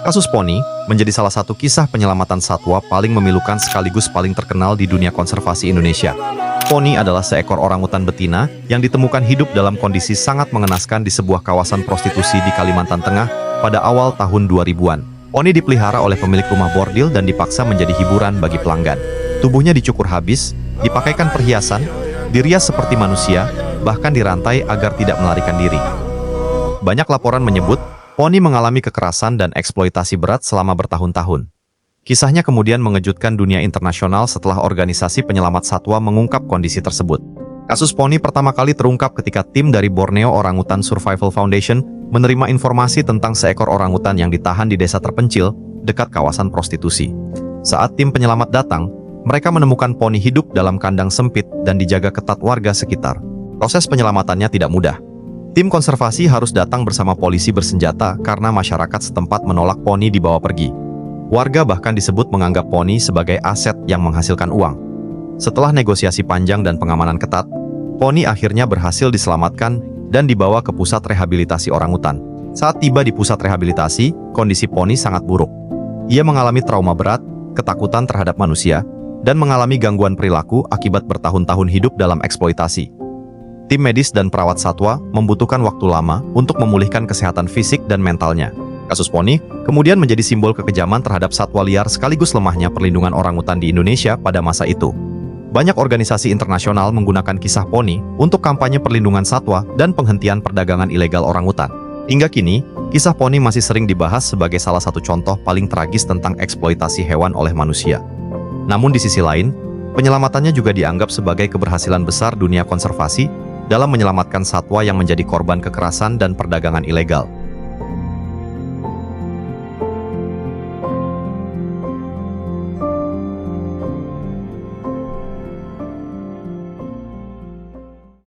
Kasus poni menjadi salah satu kisah penyelamatan satwa paling memilukan sekaligus paling terkenal di dunia konservasi Indonesia. Poni adalah seekor orangutan betina yang ditemukan hidup dalam kondisi sangat mengenaskan di sebuah kawasan prostitusi di Kalimantan Tengah pada awal tahun 2000-an. Poni dipelihara oleh pemilik rumah bordil dan dipaksa menjadi hiburan bagi pelanggan. Tubuhnya dicukur habis, dipakaikan perhiasan, dirias seperti manusia, bahkan dirantai agar tidak melarikan diri. Banyak laporan menyebut poni mengalami kekerasan dan eksploitasi berat selama bertahun-tahun. Kisahnya kemudian mengejutkan dunia internasional setelah organisasi penyelamat satwa mengungkap kondisi tersebut. Kasus poni pertama kali terungkap ketika tim dari Borneo Orangutan Survival Foundation menerima informasi tentang seekor orangutan yang ditahan di desa terpencil dekat kawasan prostitusi. Saat tim penyelamat datang, mereka menemukan poni hidup dalam kandang sempit dan dijaga ketat warga sekitar. Proses penyelamatannya tidak mudah. Tim konservasi harus datang bersama polisi bersenjata karena masyarakat setempat menolak poni dibawa pergi. Warga bahkan disebut menganggap poni sebagai aset yang menghasilkan uang. Setelah negosiasi panjang dan pengamanan ketat, poni akhirnya berhasil diselamatkan dan dibawa ke pusat rehabilitasi orangutan. Saat tiba di pusat rehabilitasi, kondisi poni sangat buruk. Ia mengalami trauma berat, ketakutan terhadap manusia, dan mengalami gangguan perilaku akibat bertahun-tahun hidup dalam eksploitasi. Tim medis dan perawat satwa membutuhkan waktu lama untuk memulihkan kesehatan fisik dan mentalnya. Kasus poni kemudian menjadi simbol kekejaman terhadap satwa liar sekaligus lemahnya perlindungan orangutan di Indonesia pada masa itu. Banyak organisasi internasional menggunakan kisah poni untuk kampanye perlindungan satwa dan penghentian perdagangan ilegal orangutan. Hingga kini, kisah poni masih sering dibahas sebagai salah satu contoh paling tragis tentang eksploitasi hewan oleh manusia. Namun di sisi lain, penyelamatannya juga dianggap sebagai keberhasilan besar dunia konservasi dalam menyelamatkan satwa yang menjadi korban kekerasan dan perdagangan ilegal.